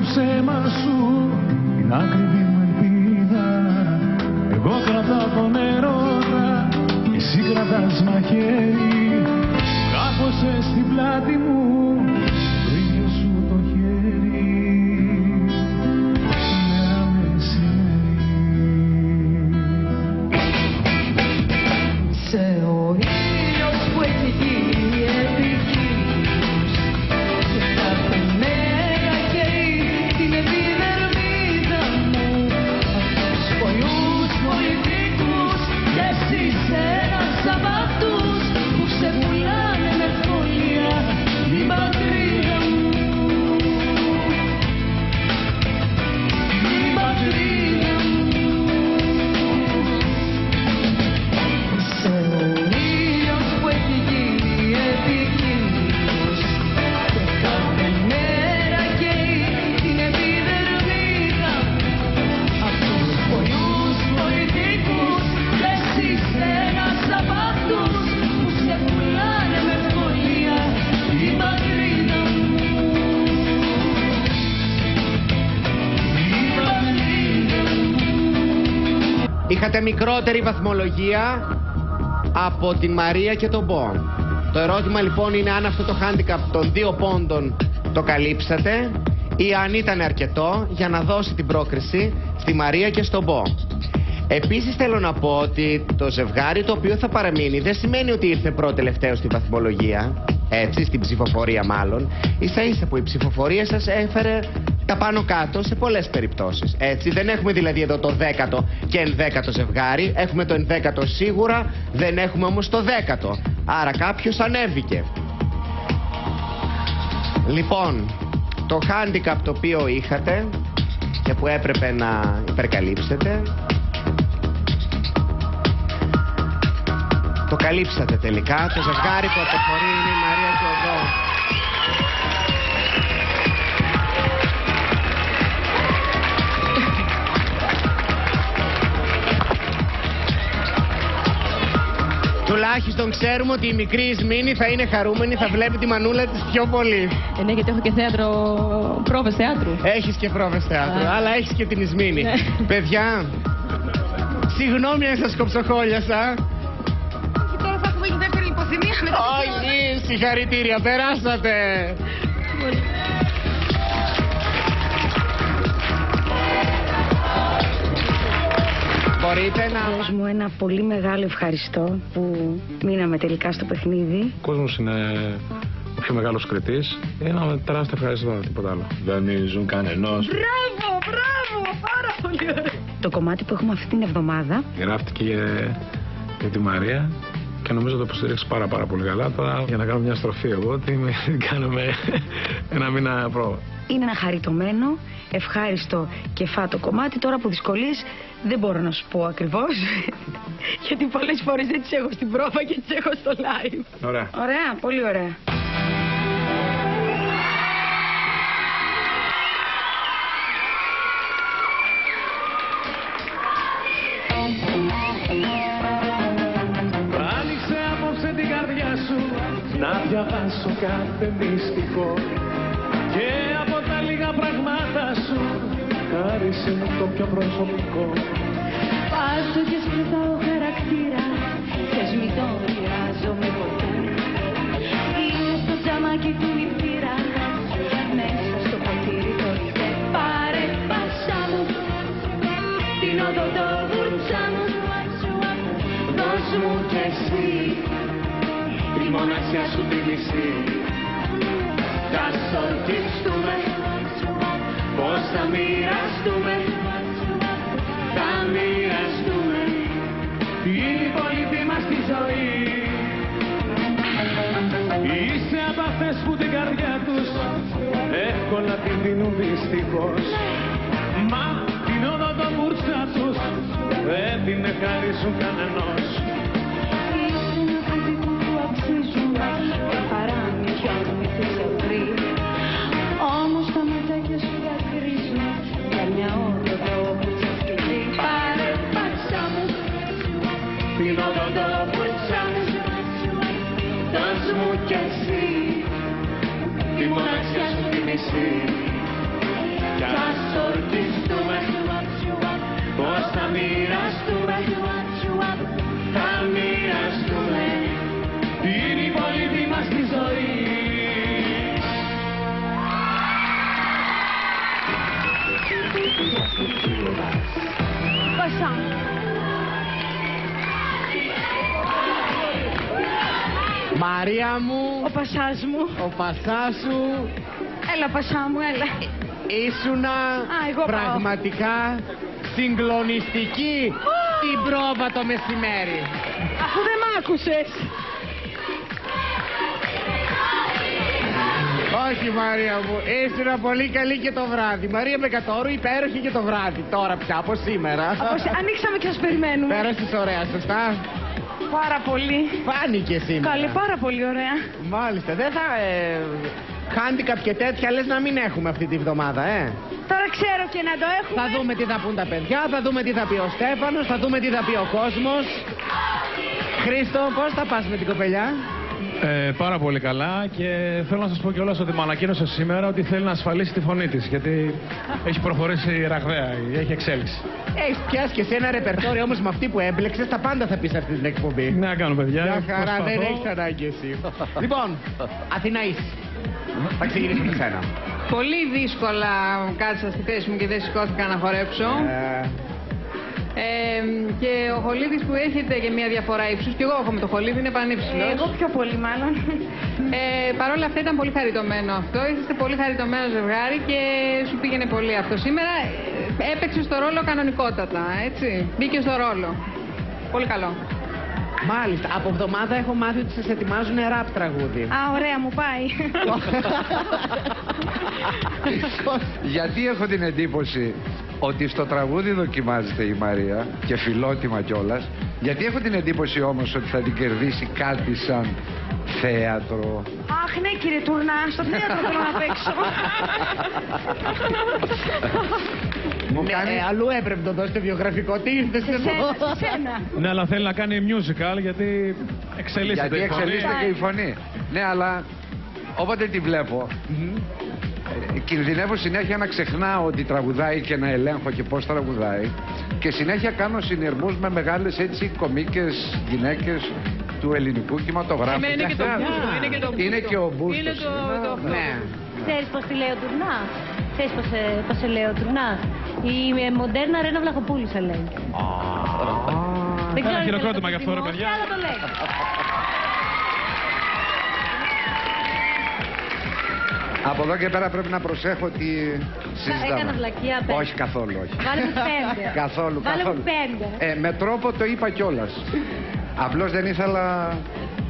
ψέμα σου την ακριβή μου ελπίδα. Εγώ κρατάω τον έρωτα, εσύ κρατάς μαχαίρι. Κάπωσε στην πλάτη μου το ίδιο σου το χέρι. Μέρα μεσημέρι. Σε ο ήλιος που έχει γίνει επικίνδυνος και κάθε μέρα καίει την επιδερμίδα μου. Αυτούς πολλούς πολιτικούς κι εσύ είσαι ένας από αυτούς που σε πουλάνε με ευκολία την πατρίδα μου. Την πατρίδα μου. Σε ο ήλιος που έχει γίνει επικίνδυνος και κάθε μέρα καίει την επιδερμίδα μου. Αυτούς πολλούς πολιτικούς κι εσύ είσαι ένας από αυτούς που σε πουλάνε με ευκολία την πατρίδα μου. Την πατρίδα μου. Είχατε μικρότερη βαθμολογία από την Μαρία και τον Μπο. Το ερώτημα λοιπόν είναι αν αυτό το handicap των 2 πόντων το καλύψατε ή αν ήταν αρκετό για να δώσει την πρόκριση στη Μαρία και στον Μπο. Επίσης θέλω να πω ότι το ζευγάρι το οποίο θα παραμείνει δεν σημαίνει ότι ήρθε πρώτο-τελευταίο στη βαθμολογία, έτσι, στην ψηφοφορία μάλλον. Ίσα ίσα που η ψηφοφορία σας έφερε τα πάνω κάτω σε πολλές περιπτώσεις. Έτσι, δεν έχουμε δηλαδή εδώ το 10ο και 11ο ζευγάρι, έχουμε το 11ο σίγουρα, δεν έχουμε όμως το 10ο. Άρα κάποιος ανέβηκε. Λοιπόν, το handicap το οποίο είχατε και που έπρεπε να υπερκαλύψετε, το καλύψατε τελικά. Το ζευγάρι που αποχωρεί είναι η Μαρία και ο Μπο. Τουλάχιστον ξέρουμε ότι η μικρή Ισμήνη θα είναι χαρούμενη, θα βλέπει τη μανούλα της πιο πολύ. Ναι, γιατί έχω και πρόβες θεάτρου. Έχεις και πρόβες θεάτρου, αλλά έχεις και την Ισμήνη. Ναι. Παιδιά, συγγνώμη αν σας κοψοχόλιασα. Τώρα θα έχουμε και δεύτερη υποθυμία με την Όχι, συγχαρητήρια, περάσατε. Μπορείτε να... Δώσ' μου ένα πολύ μεγάλο ευχαριστώ που μείναμε τελικά στο παιχνίδι. Ο κόσμος είναι ο πιο μεγάλος κριτής. Ένα τεράστιο ευχαριστώ, τίποτα άλλο. Δεν μίζουν κανενός. Μπράβο, πάρα πολύ ωραία. Το κομμάτι που έχουμε αυτή την εβδομάδα Γράφτηκε για τη Μαρία και νομίζω το υποστηρίξει πάρα πολύ καλά. Τώρα για να κάνω μια στροφή εγώ, ότι κάνουμε ένα μήνα πρόβα. είναι ένα χαριτωμένο, ευχάριστο και φάτο κομμάτι. Τώρα από δυσκολίες δεν μπορώ να σου πω ακριβώς, γιατί πολλές φορές δεν τις έχω στην πρόβα και τις έχω στο live. Ωραία. Ωραία, πολύ ωραία. Άνοιξε απόψε την καρδιά σου να διαβάσω κάθε μυστικό και από τα λίγα πραγμάτα σου χάρισε μου το πιο προσωπικό. Πάσω και σπλουτάω χαρακτήρα, θες μη το χρειάζομαι ποτέ. Είναι στο τζαμάκι του η πύρα, μέσα στο ποτήρι το ριζέ. Πάρε πάσα μου, την οδό το βουρτσά μου, δώσ' μου κι εσύ τη μοναξιά σου τη μισή. Θα σορτιστούμε, πώς θα μοιραστούμε, θα μοιραστούμε την υπόλοιπη μας τη ζωή. Είσαι από αυτές που την καρδιά τους εύκολα την δίνουν δυστυχώς, μα την όδο το μουρτσά τους δεν την ευχαρίζουν κανενός. Είσαι ένα παιδί που του αξίζουν τα παράμυθια μου θησαυροί, όμως τα ματάκια σου δακρύζουν για μια όδο που τσασκετεί. Πάρε πάσα μου, Την όδο το πουρτσά μου, δώσ' μου κι εσύ τη μοναξιά σου τη μισή κι θα σορτιστούμε, πώς θα μοιραστούμε, θα μοιραστούμε την υπόλοιπη μας τη ζωή. Πασά. Μαρία μου, Ο Πασάς μου. ο Πασάς σου, Έλα Πασά μου, έλα. ήσουνα εγώ πάω. πραγματικά συγκλονιστική την πρόβα το μεσημέρι. Αφού δεν μ' άκουσες. Όχι Μαρία μου, ήσουνα πολύ καλή και το βράδυ. Μαρία Μπεκατόρου, υπέροχη και το βράδυ. Τώρα πια, από σήμερα. Ανοίξαμε και σας περιμένουμε. Πέρασες ωραία, σωστά. Πάρα πολύ. Φάνηκε σήμερα. Καλή, πάρα πολύ ωραία. Μάλιστα, δεν θα... handicap και τέτοια λες να μην έχουμε αυτή τη βδομάδα, Τώρα ξέρω και να το έχουμε. Θα δούμε τι θα πούν τα παιδιά, θα δούμε τι θα πει ο Στέφανος, θα δούμε τι θα πει ο κόσμος. Χρήστο, πώς θα πας με την κοπελιά? Πάρα πολύ καλά και θέλω να σας πω κιόλας ότι μου ανακοίνωσε σήμερα ότι θέλει να ασφαλίσει τη φωνή της, γιατί έχει προχωρήσει ραγδαία, έχει εξέλιξη. Έχεις πιάσει και εσύ ένα ρεπερτόριο όμως με αυτή που έμπλεξες, τα πάντα θα πεις αυτή την εκπομπή. Να κάνω παιδιά. Μια χαρά, προσπαθώ. δεν έχεις ανάγκη εσύ. Λοιπόν, Αθηναής, θα ξεκινήσουμε με σένα. Πολύ δύσκολα κάτσα στη θέση μου και δεν σηκώθηκα να χορέψω. Και ο Χολίδης που έχετε και μια διαφορά ύψους, και εγώ έχω με το Χολίδη, είναι πανύψηλος. Εγώ πιο πολύ μάλλον. Παρ' όλα αυτά ήταν πολύ χαριτωμένο αυτό. Είσαστε πολύ χαριτωμένο ζευγάρι και σου πήγαινε πολύ αυτό. Σήμερα έπαιξε στο ρόλο κανονικότατα, έτσι. Μπήκε στο ρόλο. Πολύ καλό. Μάλιστα, από εβδομάδα έχω μάθει ότι σας ετοιμάζουν ραπ τραγούδι. Α, ωραία, μου πάει. Γιατί έχω την εντύπωση ότι στο τραγούδι δοκιμάζεται η Μαρία και φιλότιμα κιόλας. Γιατί έχω την εντύπωση όμως ότι θα την κερδίσει κάτι σαν θέατρο. Αχ, ναι, κύριε Τουρνά, στο θέατρο θέλω να παίξω. Μου κάνει... Αλλού έπρεπε να το δώσετε βιογραφικό. Τι ήρθε σε εδώ? Σε σένα. Ναι, αλλά θέλει να κάνει musical γιατί εξελίσσεται Γιατί η φωνή. εξελίσσεται και η φωνή. Ναι, αλλά όποτε τη βλέπω, κινδυνεύω συνέχεια να ξεχνάω ότι τραγουδάει και να ελέγχω και πώς τραγουδάει. Και συνέχεια κάνω συνειρμούς με μεγάλες έτσι κομίκες γυναίκες του ελληνικού κινηματογράφου. Είναι και το μπούστο, είναι και το μπούστο. Είναι και ο μπούστος. Είναι το... Ναι. Ξέρεις πώς τη λέει ο Τουρνάς? Ξέρεις πώς σε λέει ο Τουρνάς? Η μοντέρνα Ρένα Βλαχοπούλου σε λέει. Δεν Ένα ξέρω χειροκρότημα αν γι' αυτό, ρε παιδιά. αλλά το λέει. Από εδώ και πέρα πρέπει να προσέχω ότι συζητάμε. Έκανα βλακεία, πες. Όχι καθόλου, όχι. Βάλε μου 5. Καθόλου, Βάλε καθόλου. μου 5. Με τρόπο το είπα κιόλας. Απλώς δεν ήθελα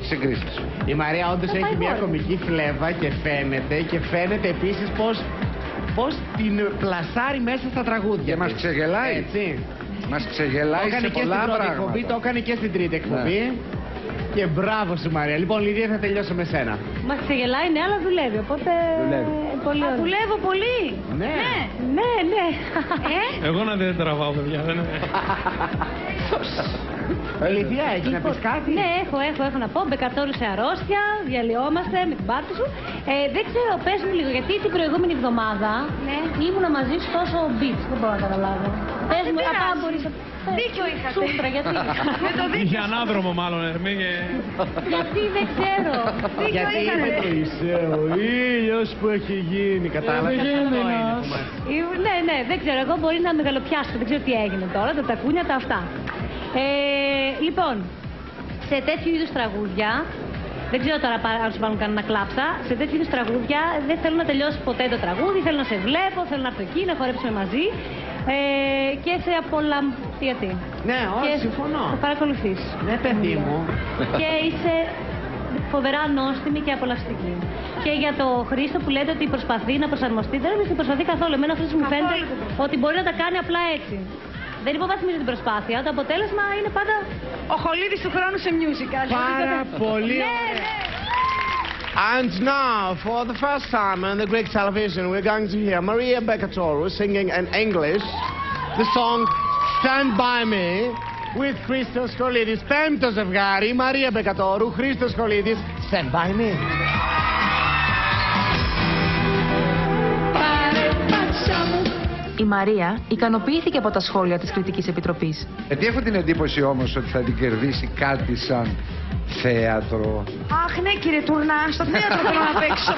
συγκρίσεις. Η Μαρία όντως έχει μια γόρι. κομική φλέβα και φαίνεται επίσης πώς την πλασάρει μέσα στα τραγούδια. Και μας της. ξεγελάει. Έτσι. Μας Το ξεγελάει έκανε σε και στην πολλά πρώτη εκπομπή, πράγματα. το έκανε και στην τρίτη εκπομπή. Και μπράβο σου Μαρία. Λοιπόν, Λιδία, θα τελειώσω με σένα. Μας ξεγελάει, ναι, αλλά δουλεύει, οπότε... Δουλεύει. Πολύ ωραία. Δουλεύω πολύ. Ναι. Ναι, ναι. Εγώ να δεν τραβάω, παιδιά. Δεν είναι. Λιδία, έχεις να πεις κάτι? Ναι, έχω να πω. Μπεκατόρου σε αρρώστια, διαλυόμαστε με την πάρτι σου. Δεν ξέρω, πες μου λίγο, γιατί την προηγούμενη εβδομάδα ήμουνα μαζί σου τόσο beach. Δεν μπορώ να καταλάβω. Πες μου, πειράζει. απά μπορείς να... Δίκιο είχατε. Σούτρα, γιατί. Είχε ανάδρομο μάλλον, Ερμή. Γιατί δεν ξέρω. Γιατί είσαι ο ήλιος που έχει γίνει. Κατάλαβες? Ναι, δεν ξέρω. Εγώ μπορεί να μεγαλοπιάσω. Δεν ξέρω τι έγινε τώρα. Τα τακούνια, τα αυτά. Λοιπόν, σε τέτοιου είδους τραγούδια, δεν ξέρω τώρα αν σου βάλουν κανένα κλάψα, σε τέτοιου είδους τραγούδια δεν θέλω να τελειώσει ποτέ το τραγούδι, θέλω να σε βλέπω, θέλω να έρθω εκεί, να χορέψουμε μαζί και σε γιατί. Ναι, όχι, Και συμφωνώ. θα παρακολουθείς. Ναι, παιδί μου. Και είσαι φοβερά νόστιμη και απολαυστική. Και για το Χρήστο που λέτε ότι προσπαθεί να προσαρμοστεί, δεν είναι ότι προσπαθεί καθόλου. Εμένα αυτό μου φαίνεται ότι μπορεί να τα κάνει απλά έτσι. Δεν υποβαθμίζει την προσπάθεια. Το αποτέλεσμα είναι πάντα. Ο Χολίδης του χρόνου σε musical. Πάρα πολύ ωραία. And now, for the first time on the Greek television, we're going to hear Maria Bekatoru singing in English the song Stand By Me with Christos Cholidis. Πέμπτο ζευγάρι, Maria Bekatoru, Christos Cholidis, Stand By Me. Πάρε πάτσα μου, Η Μαρία ικανοποιήθηκε από τα σχόλια της Κριτικής Επιτροπής. Γιατί έχω την εντύπωση όμως ότι θα την κερδίσει κάτι σαν θέατρο. Αχ, ναι, κύριε Τουρνά, στο θέατρο θέλω να παίξω.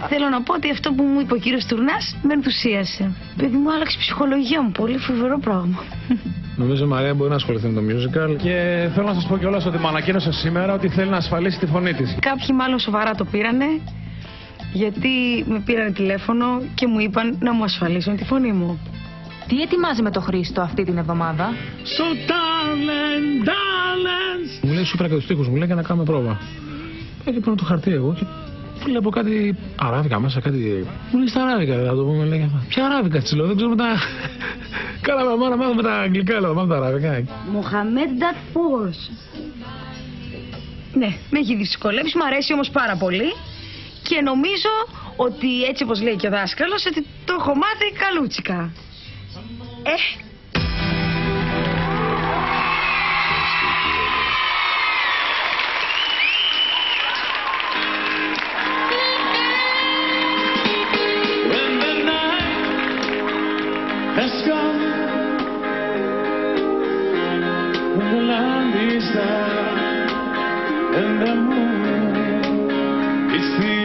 Θέλω να πω ότι αυτό που μου είπε ο κύριος Τουρνάς με ενθουσίασε. Παιδί μου, άλλαξε η ψυχολογία μου. Πολύ φοβερό πράγμα. Νομίζω η Μαρία μπορεί να ασχοληθεί με το musical. Και θέλω να σας πω κιόλας ότι μου ανακοίνωσε σήμερα ότι θέλει να ασφαλίσει τη φωνή της. Κάποιοι μάλλον σοβαρά το πήρανε, γιατί με πήραν τηλέφωνο και μου είπαν να μου ασφαλίσουν τη φωνή μου. Τι ετοιμάζει με το Χρήστο αυτή την εβδομάδα? So darling, darling. Μου λέει σου φέρα και τους στίχους, μου λέει, για να κάνουμε πρόβα. Έτσι παίρνω το χαρτί εγώ και βλέπω κάτι αράβικα μέσα, κάτι. Μου λέει στα αράβικα, θα το πούμε, λέει. Ποια αράβικα, τσιλό, δεν ξέρω μετά. Κάναμε μάνα, μάθαμε τα αγγλικά, λέω, μάθαμε τα αράβικα. Μοχαμέντ Ντατφούς. Ναι, με έχει δυσκολεύσει, μου αρέσει όμως πάρα πολύ και νομίζω ότι έτσι όπως λέει και ο δάσκαλος, ότι το έχω μάθει καλούτσικα. When the night has come, when the land is dark and the moon is still.